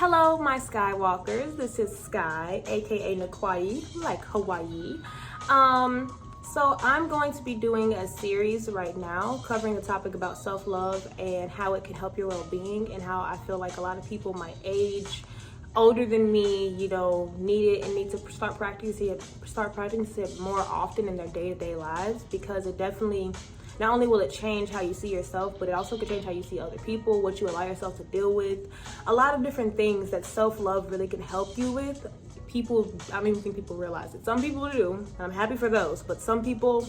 Hello, my Skywalkers. This is Sky, aka Nicka K, like Hawaii. So I'm going to be doing a series right now covering the topic about self-love and how it can help your well-being, and how I feel like a lot of people my age, older than me, need it and need to start practicing it more often in their day-to-day lives, because it definitely, not only will it change how you see yourself, but it also could change how you see other people, what you allow yourself to deal with. A lot of different things that self-love really can help you with. I don't even think people realize it. Some people do, and I'm happy for those, but some people,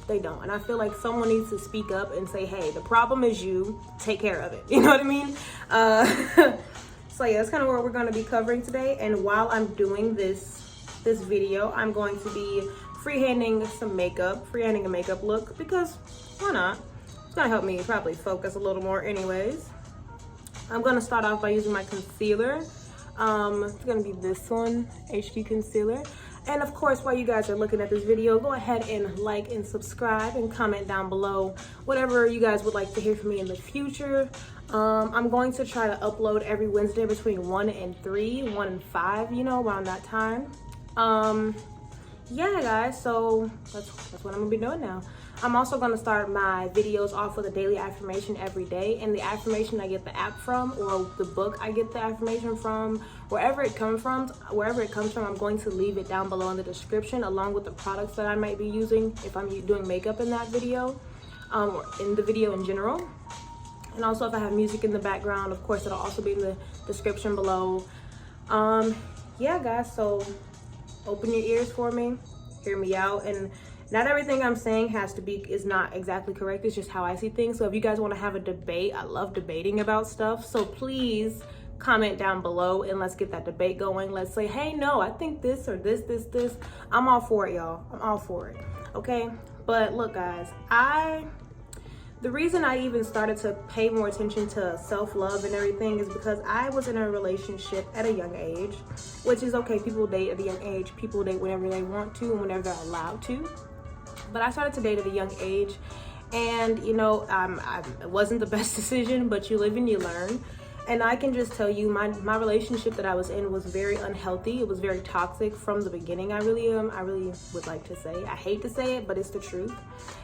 they don't. And I feel like someone needs to speak up and say, hey, the problem is you, take care of it. You know what I mean? So yeah, that's kind of what we're going to be covering today. And while I'm doing this video, I'm going to be freehanding a makeup look, because why not? It's gonna help me probably focus a little more anyways. I'm gonna start off by using my concealer. It's gonna be this one, HD concealer. And of course, while you guys are looking at this video, go ahead and like and subscribe and comment down below whatever you guys would like to hear from me in the future. I'm going to try to upload every Wednesday between 1 and 3, 1 and 5, around that time. Yeah guys, so that's what I'm gonna be doing now. I'm also gonna start my videos off with a daily affirmation every day, and the affirmation I get the app from, or the book I get the affirmation from, wherever it comes from, I'm going to leave it down below in the description, along with the products that I might be using if I'm doing makeup in that video, or in the video in general. And also if I have music in the background, of course it'll also be in the description below. Yeah guys, so open your ears for me, hear me out, and not everything I'm saying is not exactly correct. It's just how I see things. So if you guys want to have a debate, I love debating about stuff. So please comment down below and let's get that debate going. Let's say, hey, no, I think this or this. I'm all for it, y'all. I'm all for it. Okay. But look, guys, the reason I even started to pay more attention to self-love and everything is because I was in a relationship at a young age, which is okay. People date at a young age. People date whenever they want to and whenever they're allowed to. But I started to date at a young age, and it wasn't the best decision, but you live and you learn. And I can just tell you, my relationship that I was in was very unhealthy. It was very toxic from the beginning. I really would like to say, I hate to say it, but it's the truth.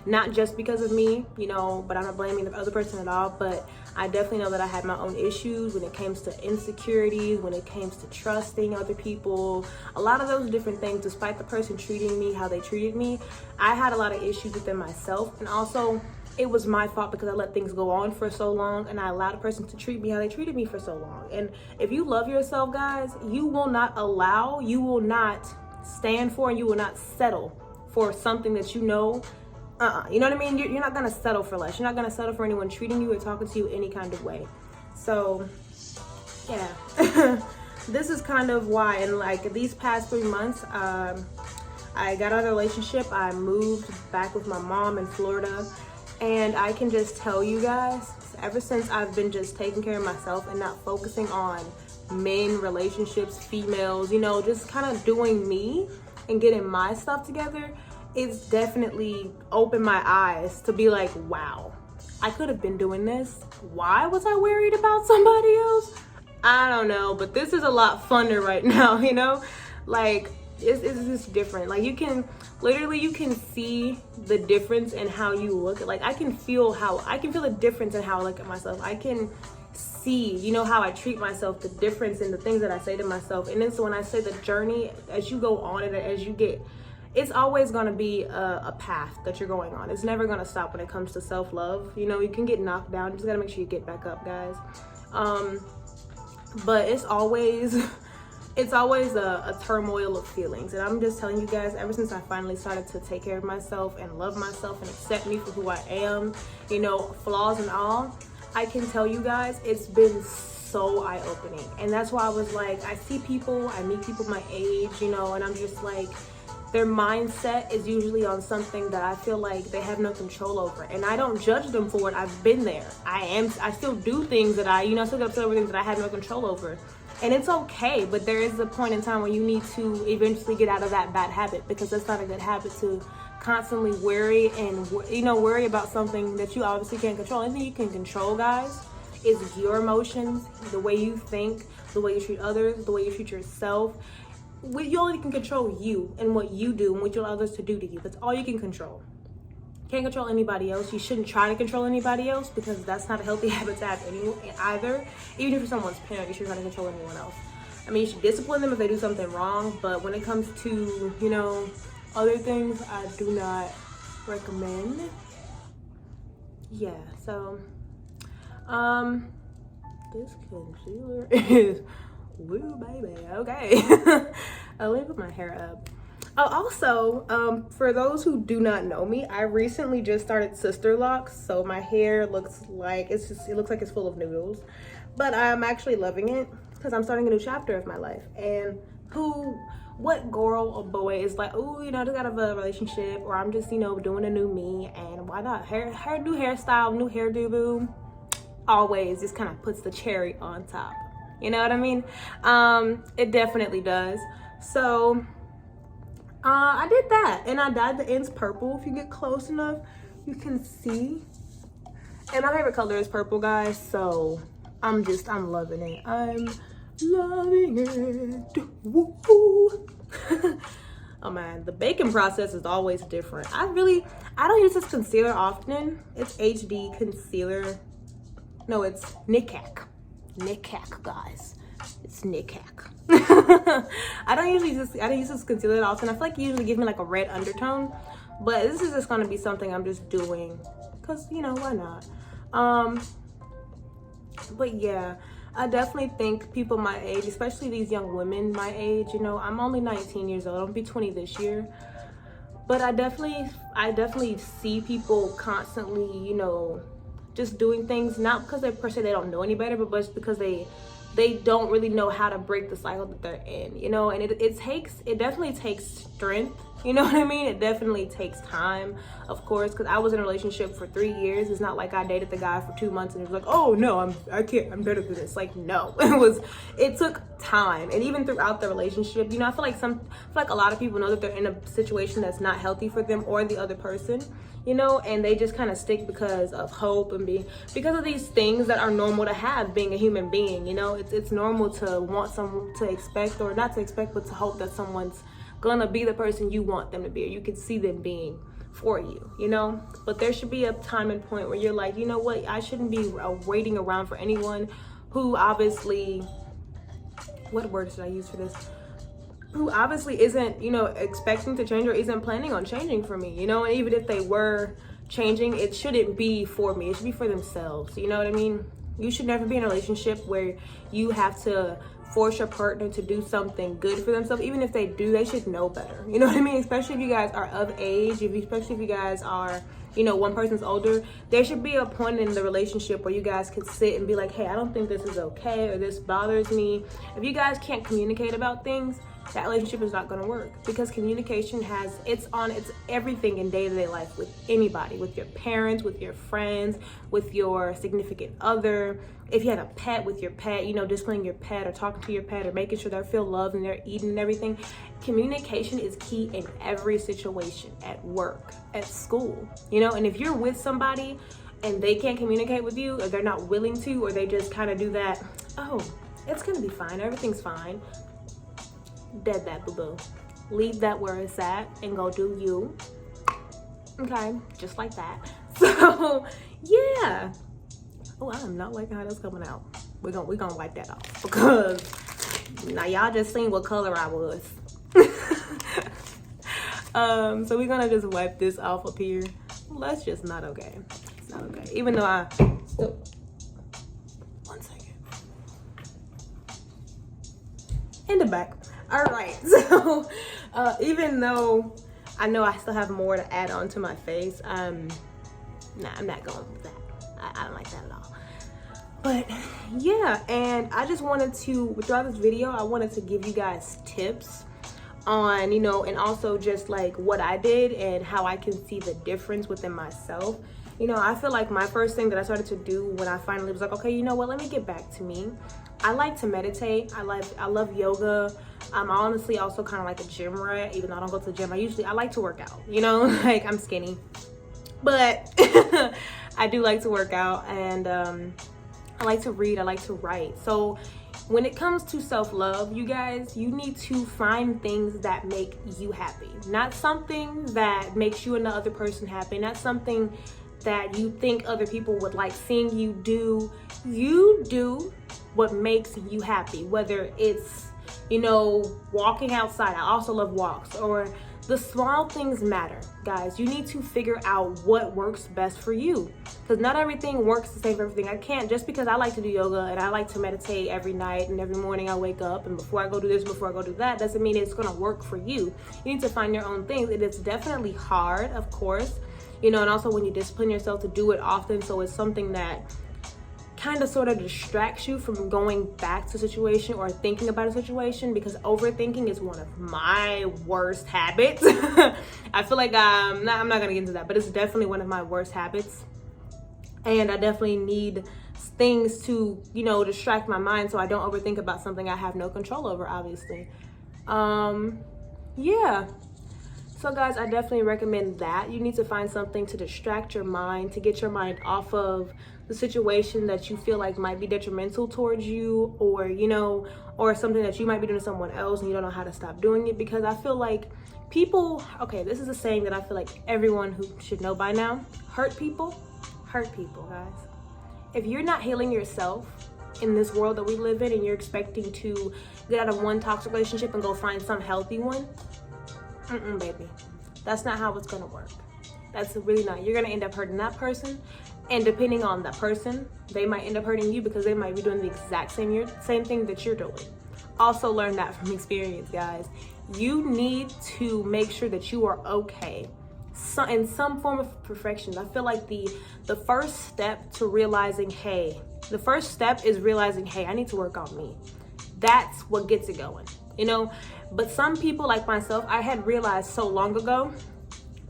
Not just because of me, but I'm not blaming the other person at all. But I definitely know that I had my own issues when it comes to insecurities, when it comes to trusting other people, a lot of those different things. Despite the person treating me how they treated me, I had a lot of issues within myself. And also, it was my fault because I let things go on for so long, and I allowed a person to treat me how they treated me for so long. And if you love yourself, guys, you will not stand for, and you will not settle for something that you know what I mean? You're not gonna settle for less. You're not gonna settle for anyone treating you or talking to you any kind of way. So yeah. This is kind of why, in like these past 3 months, I got out of a relationship. I moved back with my mom in Florida. And I can just tell you guys, ever since I've been just taking care of myself and not focusing on men, relationships, females, just kind of doing me and getting my stuff together, it's definitely opened my eyes to be like, wow, I could have been doing this. Why was I worried about somebody else? I don't know, but this is a lot funner right now, Like, it's just different. Like, you can see the difference in how you look. Like, I can feel the difference in how I look at myself. I can see, how I treat myself, the difference in the things that I say to myself. And then so when I say the journey, as you go on and as you get, it's always going to be a path that you're going on. It's never going to stop when it comes to self-love. You can get knocked down. You just got to make sure you get back up, guys. But it's always a turmoil of feelings. And I'm just telling you guys, ever since I finally started to take care of myself and love myself and accept me for who I am, flaws and all, I can tell you guys, it's been so eye-opening. And that's why I was like, I meet people my age, and I'm just like, their mindset is usually on something that I feel like they have no control over. And I don't judge them for it. I've been there. I still do things that I still get upset over things that I have no control over. And it's okay, but there is a point in time when you need to eventually get out of that bad habit, because that's not a good habit to constantly worry and worry about something that you obviously can't control. Anything you can control, guys, It's your emotions, the way you think, the way you treat others, the way you treat yourself. You only can control you and what you do and what you allow others to do to you. That's all you can control. Can't control anybody else. You shouldn't try to control anybody else, because that's not a healthy habit to have either. Even if you're someone's parent, you shouldn't try to control anyone else. I mean, you should discipline them if they do something wrong, but when it comes to, you know, other things, I do not recommend. Yeah, so this concealer is woo baby. Okay. Let me put my hair up. Oh, also, for those who do not know me, I recently just started sister locks, so my hair looks like it looks like it's full of noodles, but I'm actually loving it because I'm starting a new chapter of my life. And what girl or boy is like, oh, you know, I just got out of a relationship, or I'm just, you know, doing a new me, and why not new hairstyle, new hairdo, boo. Always just kind of puts the cherry on top. You know what I mean? It definitely does. So I did that, and I dyed the ends purple. If you get close enough, you can see. And my favorite color is purple, guys, so I'm loving it. I'm loving it. Woo. Oh man, the baking process is always different. I don't use this concealer often. It's HD concealer. No, it's Nicka K. Nicka K, guys. It's Nicka K. I don't use this concealer that often. I feel like it usually gives me like a red undertone, but this is just gonna be something I'm just doing because, you know, why not? But yeah, I definitely think people my age, especially these young women my age, you know, I'm only 19 years old. I'll be 20 this year. But I definitely see people constantly, you know, just doing things, not because they per se they don't know any better, but just because they don't really know how to break the cycle that they're in, you know. And it definitely takes strength, you know what I mean? It definitely takes time, of course, because I was in a relationship for 3 years. It's not like I dated the guy for 2 months and it was like, oh no, I'm better than this. Like, no. It took time. And even throughout the relationship, you know, I feel like a lot of people know that they're in a situation that's not healthy for them or the other person, you know, and they just kind of stick because of hope and because of these things that are normal to have being a human being, you know. It's normal to want someone to expect, or not to expect, but to hope that someone's gonna be the person you want them to be, or you can see them being for you, you know. But there should be a time and point where you're like, you know what, I shouldn't be waiting around for anyone who obviously, what word should I use for this? Who obviously isn't, you know, expecting to change or isn't planning on changing for me, you know. And even if they were changing, it shouldn't be for me. It should be for themselves, you know what I mean? You should never be in a relationship where you have to force your partner to do something good for themselves. Even if they do, they should know better, you know what I mean? Especially if you guys are of age, especially if you guys are, you know, one person's older. There should be a point in the relationship where you guys could sit and be like, hey, I don't think this is okay, or this bothers me. If you guys can't communicate about things, that relationship is not going to work, because communication it's everything in day-to-day life with anybody, with your parents, with your friends, with your significant other. If you have a pet, with your pet, you know, displaying your pet or talking to your pet or making sure they feel loved and they're eating and everything. Communication is key in every situation, at work, at school, you know. And if you're with somebody and they can't communicate with you, or they're not willing to, or they just kind of do that, oh, it's gonna be fine, everything's fine. Dead that, boo-boo. Leave that where it's at and go do you. Okay, just like that. So yeah. Oh, I am not liking how that's coming out. We're gonna wipe that off, because now y'all just seen what color I was. So we're gonna just wipe this off up here. Well, that's just not okay. It's not okay. Even though I still, one second. In the back. All right, so even though I know I still have more to add on to my face, nah, I'm not going with that. I don't like that at all. But yeah, and I just wanted to, throughout this video, I wanted to give you guys tips on, you know, and also just like what I did and how I can see the difference within myself. You know, I feel like my first thing that I started to do when I finally was like, okay, you know what, let me get back to me. I like to meditate. I love yoga. I'm honestly also kind of like a gym rat, even though I don't go to the gym. I like to work out, you know, like I'm skinny, but I do like to work out. And I like to read, I like to write. So when it comes to self-love, you guys, you need to find things that make you happy. Not something that makes you and the other person happy. Not something that you think other people would like seeing you do. You do what makes you happy, whether it's, you know, walking outside. I also love walks. Or the small things matter, guys. You need to figure out what works best for you, because not everything works the same for everything. I can't, just because I like to do yoga and I like to meditate every night and every morning I wake up and before I go do this, before I go do that, doesn't mean it's gonna work for you. You need to find your own things. It is definitely hard, of course, you know, and also when you discipline yourself to do it often, so it's something that kind of sort of distracts you from going back to a situation or thinking about a situation, because overthinking is one of my worst habits. I feel like I'm not gonna get into that, but it's definitely one of my worst habits, and I definitely need things to, you know, distract my mind so I don't overthink about something I have no control over, obviously. Yeah. So guys, I definitely recommend that. You need to find something to distract your mind, to get your mind off of the situation that you feel like might be detrimental towards you, or, you know, or something that you might be doing to someone else and you don't know how to stop doing it. Because I feel like people, okay, this is a saying that I feel like everyone who should know by now: hurt people, guys. If you're not healing yourself in this world that we live in, and you're expecting to get out of one toxic relationship and go find some healthy one, baby, that's not how it's gonna work. That's really not. You're gonna end up hurting that person, and depending on that person, they might end up hurting you, because they might be doing the exact same thing that you're doing. Also learn that from experience, guys. You need to make sure that you are okay, so in some form of perfection. I feel like the first step to realizing, hey, the first step is realizing, hey, I need to work on me. That's what gets it going, you know. But some people like myself, I had realized so long ago,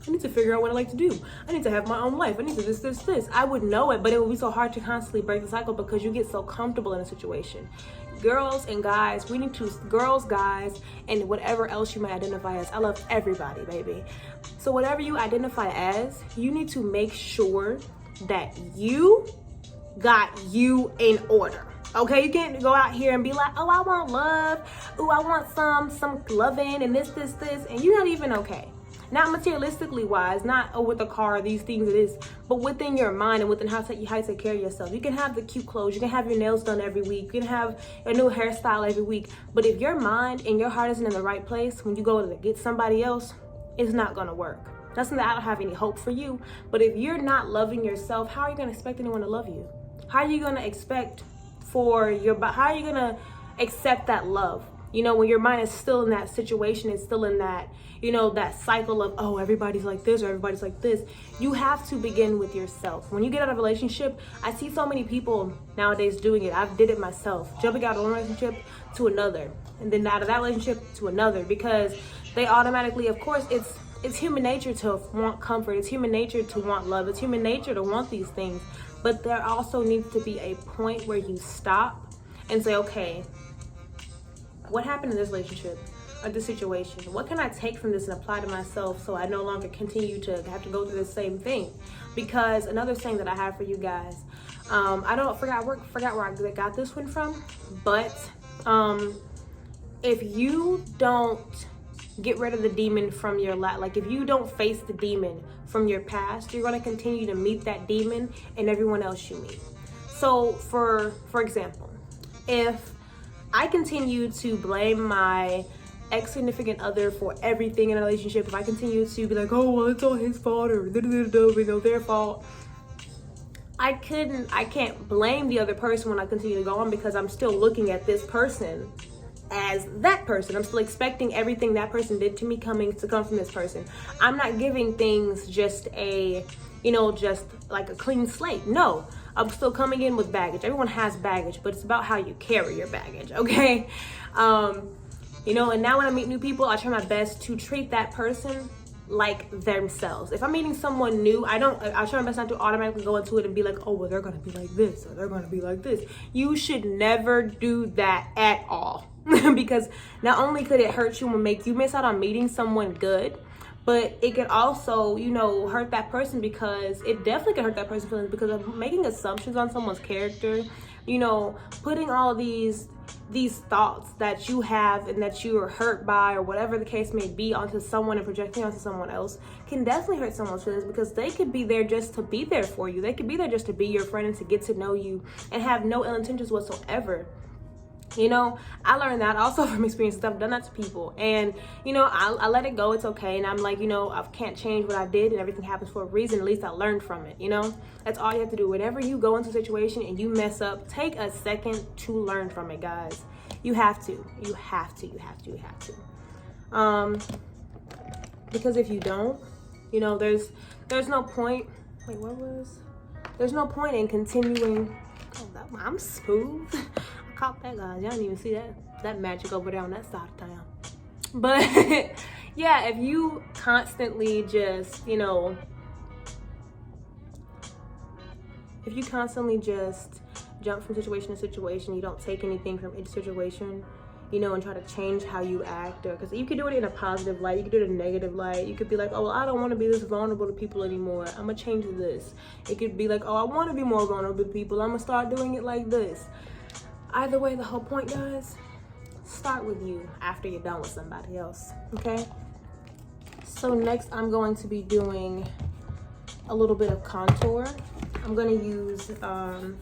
I need to figure out what I like to do. I need to have my own life. I need to this. I would know it, but it would be so hard to constantly break the cycle, because you get so comfortable in a situation. Girls and guys, we need to, girls, guys, and whatever else you might identify as. I love everybody, baby. So whatever you identify as, you need to make sure that you got you in order. Okay, you can't go out here and be like, oh, I want love. Oh, I want some loving and this, and you're not even okay. Not materialistically wise, not with a car, these things it is, but within your mind and within how you take care of yourself. You can have the cute clothes, you can have your nails done every week, you can have a new hairstyle every week, but if your mind and your heart isn't in the right place, when you go to get somebody else, it's not gonna work. That's not that I don't have any hope for you, but if you're not loving yourself, how are you gonna expect anyone to love you? How are you gonna expect how are you gonna accept that love? You know, when your mind is still in that situation, it's still in that, you know, that cycle of, oh, everybody's like this or everybody's like this. You have to begin with yourself. When you get out of a relationship, I see so many people nowadays doing it. I've did it myself, jumping out of one relationship to another, and then out of that relationship to another, because they automatically, of course, it's human nature to want comfort. It's human nature to want love. It's human nature to want these things. But there also needs to be a point where you stop and say, okay, what happened in this relationship or this situation? What can I take from this and apply to myself so I no longer continue to have to go through the same thing? Because another saying that I have for you guys, I forgot where I got this one from, but if you don't get rid of the demon from your life, like if you don't face the demon from your past, you're going to continue to meet that demon in everyone else you meet. So for example, if I continue to blame my ex-significant other for everything in a relationship, if I continue to be like, oh, well, it's all his fault, or you know, their fault, I can't blame the other person when I continue to go on, because I'm still looking at this person as that person. I'm still expecting everything that person did to me to come from this person. I'm not giving things just just like a clean slate. No, I'm still coming in with baggage. Everyone has baggage, but it's about how you carry your baggage, okay? And now when I meet new people, I try my best to treat that person like themselves. If I'm meeting someone new, I try my best not to automatically go into it and be like, oh, well, they're gonna be like this, or they're gonna be like this. You should never do that at all. Because not only could it hurt you and make you miss out on meeting someone good, but it could also, hurt that person, because it definitely could hurt that person's feelings, because of making assumptions on someone's character, you know, putting all these thoughts that you have and that you are hurt by or whatever the case may be onto someone and projecting onto someone else can definitely hurt someone's feelings, because they could be there just to be there for you. They could be there just to be your friend and to get to know you and have no ill intentions whatsoever. You know, I learned that also from experiences. I've done that to people, and you know, I let it go. It's okay. And I'm like, you know, I can't change what I did, and everything happens for a reason. At least I learned from it. You know, that's all you have to do. Whenever you go into a situation and you mess up, take a second to learn from it, guys. You have to. You have to. You have to. You have to. Because if you don't, you know, there's no point. Wait, what was? There's no point in continuing. Oh, I'm smooth. Caught that, guys. Y'all didn't even see that magic over there on that side of town. But yeah, if you constantly just, you know, if you constantly just jump from situation to situation, you don't take anything from each situation, you know, and try to change how you act, or because you could do it in a positive light, you could do it in a negative light. You could be like, oh, well, I don't want to be this vulnerable to people anymore, I'm gonna change this. It could be like, oh, I want to be more vulnerable to people, I'm gonna start doing it like this. Either way, the whole point, guys, start with you after you're done with somebody else, okay? So next, I'm going to be doing a little bit of contour. I'm going to use the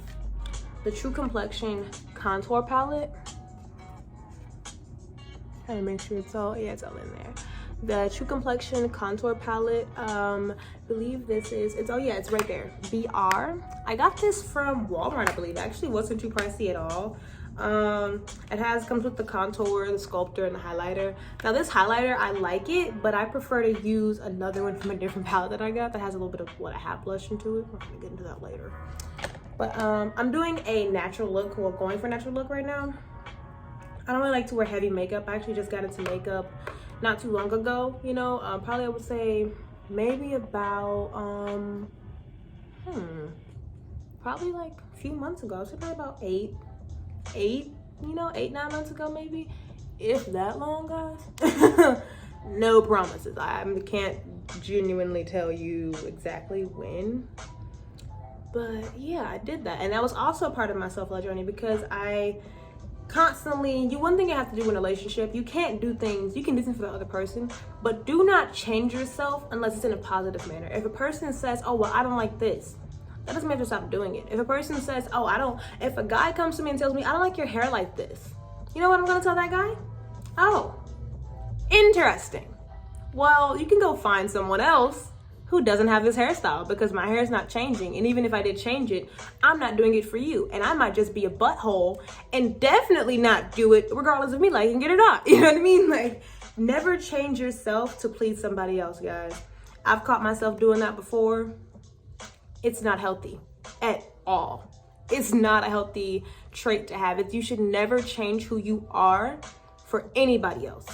True Complexion contour palette. Trying to make sure it's all, yeah, it's all in there. The True Complexion contour palette, believe this is, it's, oh yeah, it's right there, BR. I got this from Walmart, I believe. It actually wasn't too pricey at all. It comes with the contour, the sculptor, and the highlighter. Now this highlighter, I like it, but I prefer to use another one from a different palette that I got that has a little bit of what I have blush into it. I'm gonna get into that later. But I'm doing a natural look, well, going for a natural look right now. I don't really like to wear heavy makeup. I actually just got into makeup not too long ago, you know, probably I would say maybe about, probably like a few months ago. So probably about eight, 9 months ago, maybe, if that long, guys. No promises. I can't genuinely tell you exactly when, but yeah, I did that. And that was also part of my self-love journey, because I constantly, one thing you have to do in a relationship, you can do things for the other person, but do not change yourself unless it's in a positive manner. If a person says, oh, well, I don't like this, that doesn't mean to stop doing it. If a person says, oh, if a guy comes to me and tells me, I don't like your hair like this, you know what I'm gonna tell that guy? Oh, interesting. Well, you can go find someone else who doesn't have this hairstyle, because my hair is not changing. And even if I did change it, I'm not doing it for you. And I might just be a butthole and definitely not do it regardless of me liking it or not. You know what I mean? Like, never change yourself to please somebody else, guys. I've caught myself doing that before. It's not healthy at all. It's not a healthy trait to have. You should never change who you are for anybody else.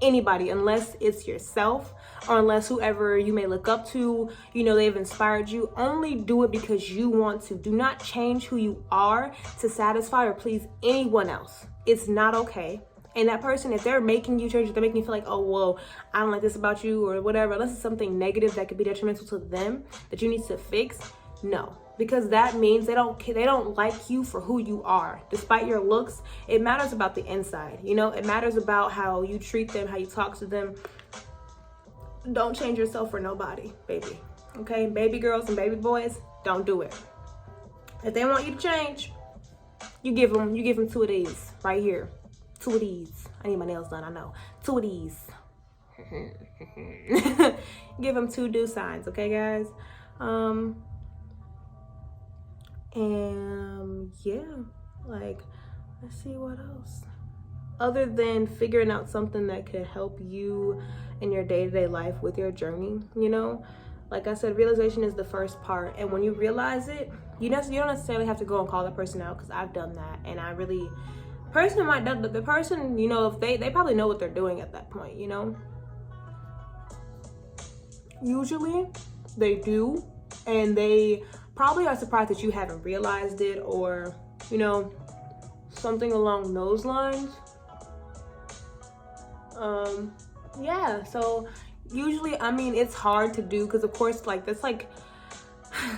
Anybody, unless it's yourself, or unless whoever you may look up to, you know, they've inspired you. Only do it because you want to. Do not change who you are to satisfy or please anyone else. It's not okay. And that person, if they're making you change, if they're making you feel like, oh, well, I don't like this about you or whatever, unless it's something negative that could be detrimental to them that you need to fix, no. Because that means they don't like you for who you are. Despite your looks, it matters about the inside. You know, it matters about how you treat them, how you talk to them. Don't change yourself for nobody, baby. Okay, baby girls and baby boys, don't do it. If they want you to change, you give them 2 of these right here. 2 of these. I need my nails done, I know. 2 of these. Give them 2 do signs, okay, guys? And yeah, like, let's see what else. Other than figuring out something that could help you in your day-to-day life with your journey, you know, like I said, realization is the first part. And when you realize it, you don't necessarily have to go and call the person out, because I've done that. And I really, the person, you know, if they probably know what they're doing at that point, you know. Usually they do, and they probably are surprised that you haven't realized it, or, you know, something along those lines. Yeah, so usually, I mean, it's hard to do, because of course, like, that's like,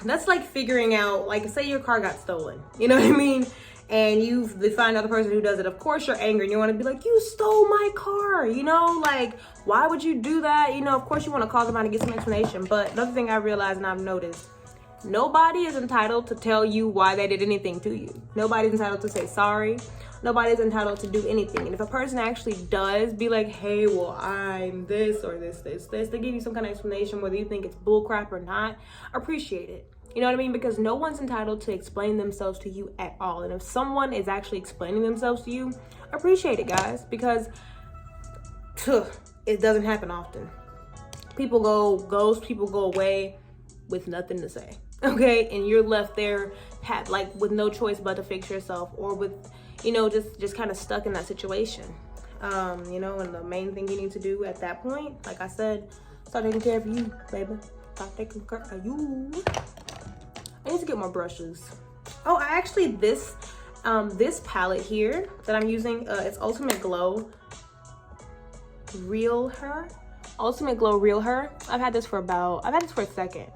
that's like figuring out, like, say your car got stolen, you know what I mean? And you find out the person who does it. Of course you're angry and you want to be like, you stole my car, you know, like, why would you do that? You know, of course you want to call them out and get some explanation. But another thing I realized and I've noticed, nobody is entitled to tell you why they did anything to you. Nobody's entitled to say sorry. Nobody's entitled to do anything. And if a person actually does be like, hey, well, I'm this or this, they give you some kind of explanation, whether you think it's bullcrap or not, appreciate it. You know what I mean? Because no one's entitled to explain themselves to you at all. And if someone is actually explaining themselves to you, appreciate it, guys, because it doesn't happen often. People go ghost, people go away with nothing to say, okay? And you're left there like with no choice but to fix yourself, or with, you know, just kind of stuck in that situation. You know, and the main thing you need to do at that point, like I said, start taking care of you, baby. Start taking care of you. I need to get more brushes. Oh, I actually, this palette here that I'm using, it's Ultimate Glow Realher. Ultimate Glow Realher. I've had this for a second.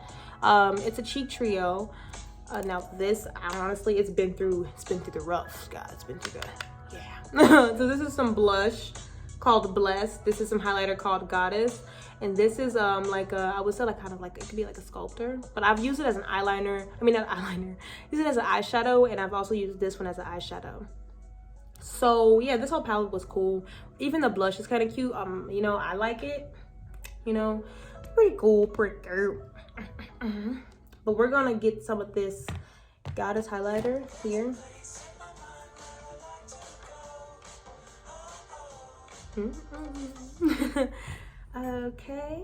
It's a cheek trio. Now this, honestly, it's been through the rough, guys. It's been through the, yeah. So this is some blush called Blessed. This is some highlighter called Goddess. And this is like a, I would say like kind of like, it could be like a sculptor, but I've used it as an eyeliner. I mean, not eyeliner, use it as an eyeshadow, and I've also used this one as an eyeshadow. So yeah, this whole palette was cool. Even the blush is kind of cute. You know, I like it. You know, pretty cool, pretty cute. But we're gonna get some of this Goddess highlighter here. Okay,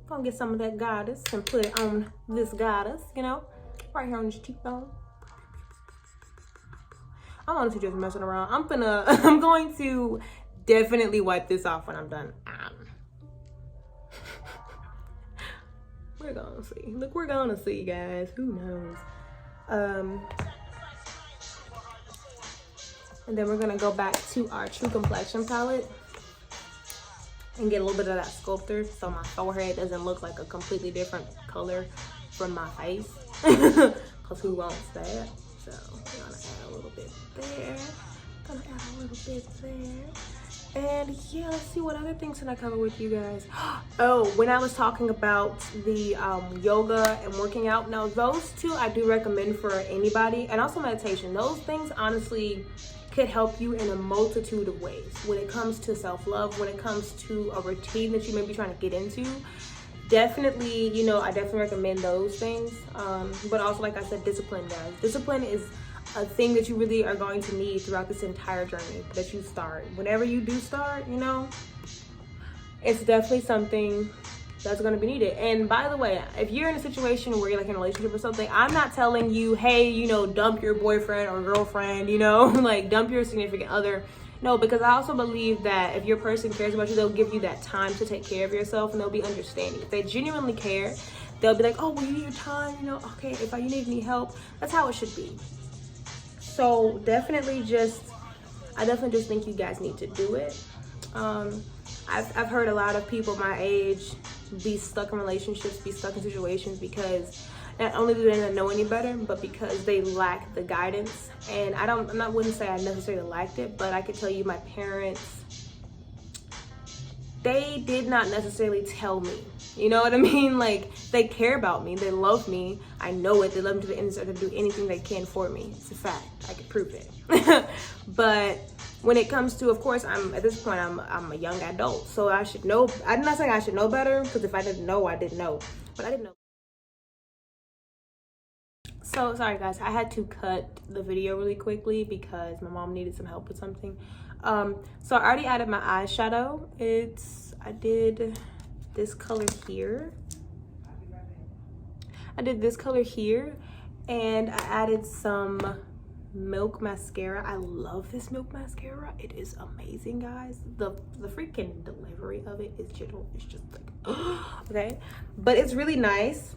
gonna get some of that Goddess and put it on this Goddess, you know, right here on this cheekbone. I'm honestly just messing around. I'm going to definitely wipe this off when I'm done. We're gonna see. Look, we're gonna see, guys. Who knows? And then we're gonna go back to our True Complexion palette and get a little bit of that sculptor so my forehead doesn't look like a completely different color from my face. Because who wants that? So we're gonna add a little bit there. Gonna add a little bit there. And yeah, let's see, what other things can I cover with you guys? Oh, when I was talking about the yoga and working out, now those two I do recommend for anybody, and also meditation. Those things honestly could help you in a multitude of ways when it comes to self-love, when it comes to a routine that you may be trying to get into. Definitely, you know, I definitely recommend those things. But also, like I said, discipline, guys. Discipline is a thing that you really are going to need throughout this entire journey that you start. Whenever you do start, you know, it's definitely something that's going to be needed. And by the way, if you're in a situation where you're like in a relationship or something, I'm not telling you, hey, you know, dump your boyfriend or girlfriend, you know, like dump your significant other. No, because I also believe that if your person cares about you, they'll give you that time to take care of yourself, and they'll be understanding. If they genuinely care, they'll be like, oh, well, you need your time, you know, okay, if you need any help, that's how it should be. So I definitely just think you guys need to do it. I've heard a lot of people my age be stuck in relationships, be stuck in situations because not only do they not know any better, but because they lack the guidance. And I wouldn't say I necessarily lacked it, but I could tell you my parents, they did not necessarily tell me. You know what I mean? Like, they care about me. They love me. I know it. They love me to the end, so they do anything they can for me. It's a fact. I can prove it. But when it comes to, of course, at this point, I'm a young adult, so I should know. I'm not saying I should know better, because if I didn't know, I didn't know. But I didn't know. So, sorry guys, I had to cut the video really quickly because my mom needed some help with something. So I already added my eyeshadow. I did this color here. And I added some milk mascara. I love this milk mascara. It is amazing, guys. The freaking delivery of it is just like okay, but it's really nice.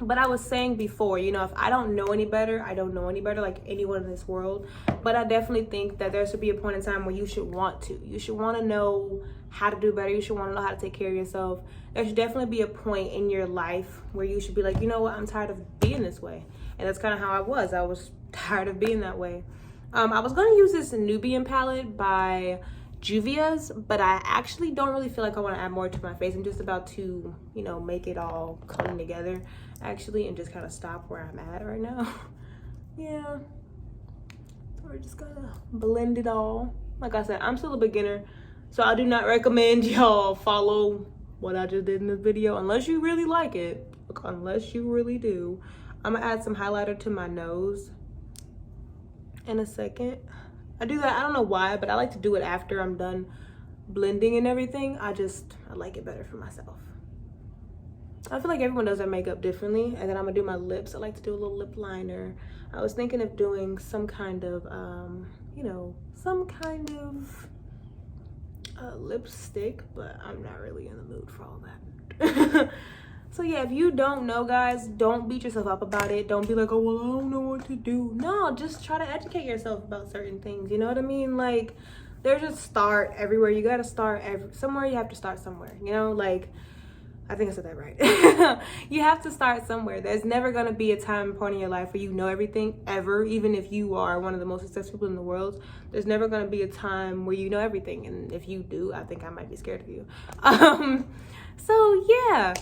But I was saying before, you know, if I don't know any better, I don't know any better, like anyone in this world. But I definitely think that there should be a point in time where you should want to. You should want to know how to do better. You should want to know how to take care of yourself. There should definitely be a point in your life where you should be like, you know what, I'm tired of being this way. And that's kind of how I was. I was tired of being that way. I was going to use this Nubian palette by Juvia's, but I actually don't really feel like I want to add more to my face. I'm just about to, you know, make it all come together actually and just kind of stop where I'm at right now. Yeah, so we're just gonna blend it all. Like I said, I'm still a beginner, so I do not recommend y'all follow what I just did in this video unless you really like it. Look, unless you really do. I'm gonna add some highlighter to my nose in a second. I do that, I don't know why, but I like to do it after I'm done blending and everything. I like it better for myself. I feel like everyone does their makeup differently. And then I'm gonna do my lips. I like to do a little lip liner. I was thinking of doing some kind of, you know, some kind of lipstick, but I'm not really in the mood for all that. So yeah, if you don't know, guys, don't beat yourself up about it. Don't be like, oh, well, I don't know what to do. No, just try to educate yourself about certain things. You know what I mean? Like, there's a start everywhere. You gotta start somewhere. You have to start somewhere, you know? Like, I think I said that right. You have to start somewhere. There's never gonna be a time and point in your life where you know everything, ever. Even if you are one of the most successful people in the world, there's never gonna be a time where you know everything. And if you do, I think I might be scared of you. So yeah,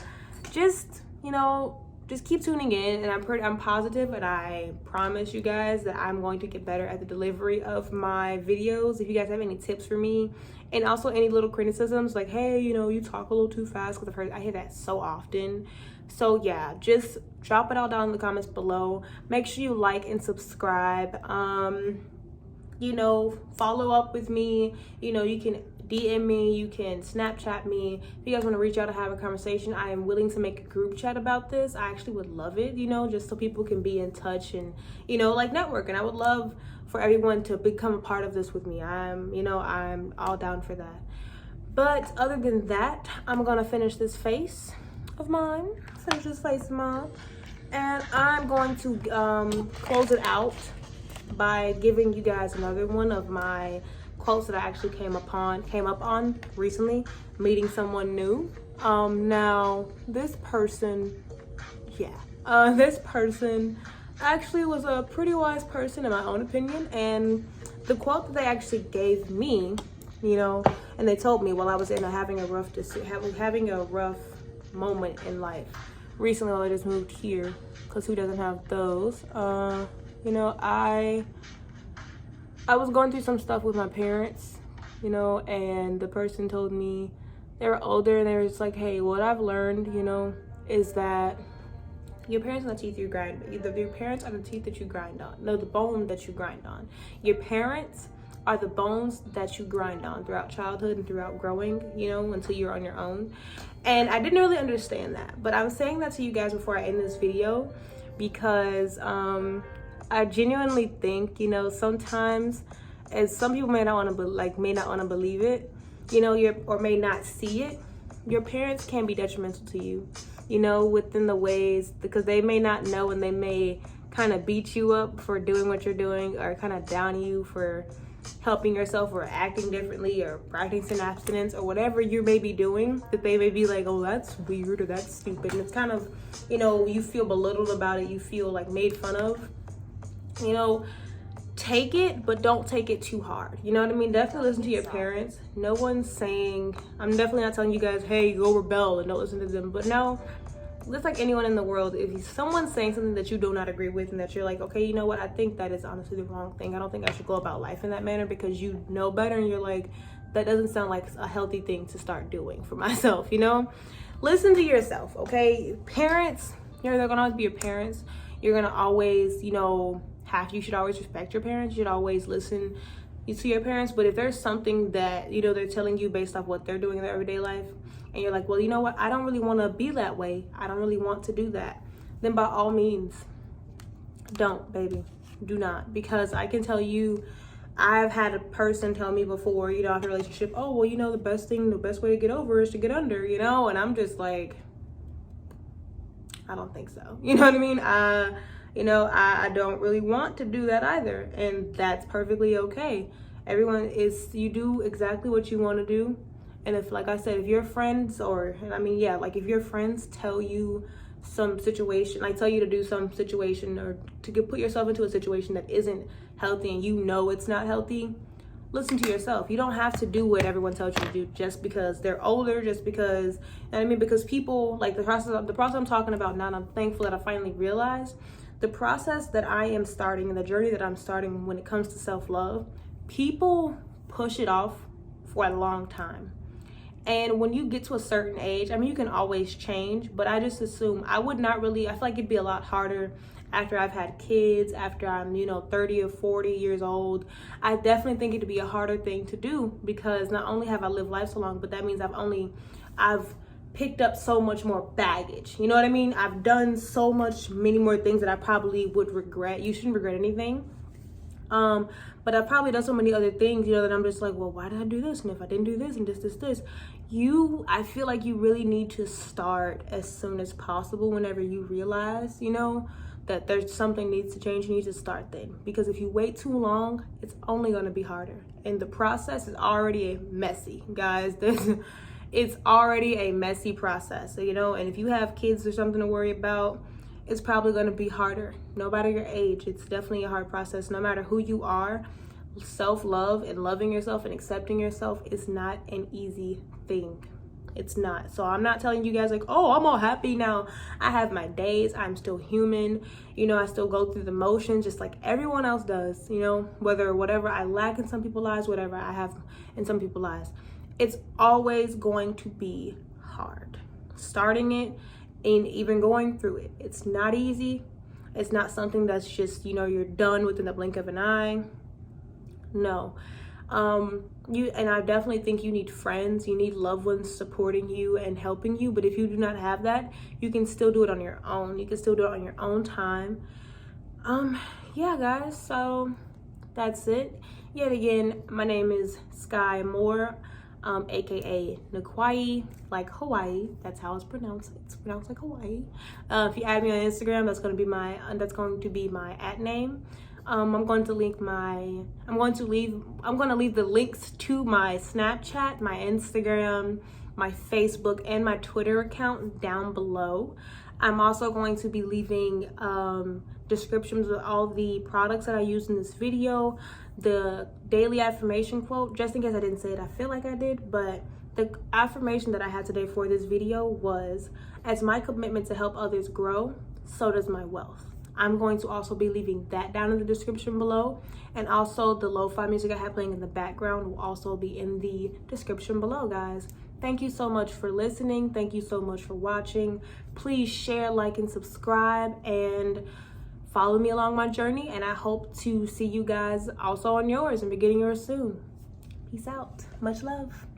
just, you know, just keep tuning in, and I'm positive, and I promise you guys that I'm going to get better at the delivery of my videos. If you guys have any tips for me, and also any little criticisms, like, hey, you know, you talk a little too fast, because I hear that so often. So yeah, just drop it all down in the comments below. Make sure you like and subscribe. You know, follow up with me. You know, you can DM me, you can Snapchat me. If you guys want to reach out and have a conversation, I am willing to make a group chat about this. I actually would love it, you know, just so people can be in touch and, you know, like network. And I would love for everyone to become a part of this with me. You know, I'm all down for that. But other than that, I'm gonna finish this face of mine. And I'm going to close it out by giving you guys another one of my quotes that I actually came up on recently, meeting someone new. Now this person actually was a pretty wise person in my own opinion, and the quote that they actually gave me, you know, and they told me while I was having a rough moment in life recently while I just moved here, because who doesn't have those? You know, I was going through some stuff with my parents, you know, and the person told me, they were older, and they were just like, hey, what I've learned, you know, is that your parents are the teeth you grind. Your parents are the teeth that you grind on. No, the bone that you grind on. Your parents are the bones that you grind on throughout childhood and throughout growing, you know, until you're on your own. And I didn't really understand that, but I'm saying that to you guys before I end this video, because I genuinely think, you know, sometimes, as some people may not want to believe it, you know, or may not see it, your parents can be detrimental to you, you know, within the ways, because they may not know, and they may kind of beat you up for doing what you're doing, or kind of down you for helping yourself, or acting differently, or practicing abstinence, or whatever you may be doing, that they may be like, oh, that's weird, or that's stupid. And it's kind of, you know, you feel belittled about it, you feel like made fun of. You know, take it, but don't take it too hard. You know what I mean? Definitely listen to your parents. No one's saying, I'm definitely not telling you guys, hey, go rebel and don't listen to them. But no, just like anyone in the world, if someone's saying something that you do not agree with, and that you're like, okay, you know what, I think that is honestly the wrong thing. I don't think I should go about life in that manner, because you know better, and you're like, that doesn't sound like a healthy thing to start doing for myself, you know? Listen to yourself, okay? Parents, you know, they're gonna always be your parents. You're gonna always, you know, you should always respect your parents. You should always listen to your parents. But if there's something that, you know, they're telling you based off what they're doing in their everyday life, and you're like, well, you know what, I don't really want to be that way, I don't really want to do that, then by all means, don't, baby. Do not. Because I can tell you, I've had a person tell me before, you know, after a relationship, oh, well, you know, the best way to get over is to get under, you know? And I'm just like, I don't think so. You know what I mean? I don't really want to do that either, and that's perfectly okay. You do exactly what you want to do. And if, like I said, if your friends if your friends tell you some situation, like tell you to do some situation or to put yourself into a situation that isn't healthy and you know it's not healthy, listen to yourself. You don't have to do what everyone tells you to do just because they're older, just because, you know what I mean? Because people, like the process I'm talking about now, and I'm thankful that I finally realized the process that I am starting and the journey that I'm starting when it comes to self-love, people push it off for a long time. And when you get to a certain age, I mean, you can always change, but I just assume I feel like it'd be a lot harder after I've had kids, after I'm, 30 or 40 years old. I definitely think it'd be a harder thing to do because not only have I lived life so long, but that means I've picked up so much more baggage. You know what I mean? I've done many more things that I probably would regret. You shouldn't regret anything. But I've probably done so many other things, that I'm just like, well, why did I do this? And if I didn't do this and this, I feel like you really need to start as soon as possible whenever you realize, that there's something needs to change. You need to start then, because if you wait too long, it's only going to be harder. And the process is already messy, guys. It's already a messy process, and if you have kids or something to worry about, it's probably going to be harder. No matter your age, it's definitely a hard process. No matter who you are, self-love and loving yourself and accepting yourself is not an easy thing. It's not. So I'm not telling you guys like, oh, I'm all happy now. I have my days. I'm still human. I still go through the motions just like everyone else does, whatever I lack in some people's lives, whatever I have in some people's lives. It's always going to be hard. Starting it and even going through it. It's not easy. It's not something that's just, you're done within the blink of an eye. No. And I definitely think you need friends, you need loved ones supporting you and helping you. But if you do not have that, you can still do it on your own. You can still do it on your own time. Yeah, guys, so that's it. Yet again, my name is Sky Moore, aka Nikwai, like Hawaii. That's how it's pronounced. It's pronounced like Hawaii. If you add me on Instagram, that's going to be my @ name. I'm going to leave the links to my Snapchat, my Instagram, my Facebook, and my Twitter account down below. I'm also going to be leaving descriptions of all the products that I used in this video, the daily affirmation quote, just in case I didn't say it. I feel like I did, but the affirmation that I had today for this video was, as my commitment to help others grow, so does my wealth. I'm going to also be leaving that down in the description below, and also the lo-fi music I have playing in the background will also be in the description below, guys. Thank you so much for listening. Thank you so much for watching. Please share, like, and subscribe, and follow me along my journey, and I hope to see you guys also on yours and beginning yours soon. Peace out. Much love.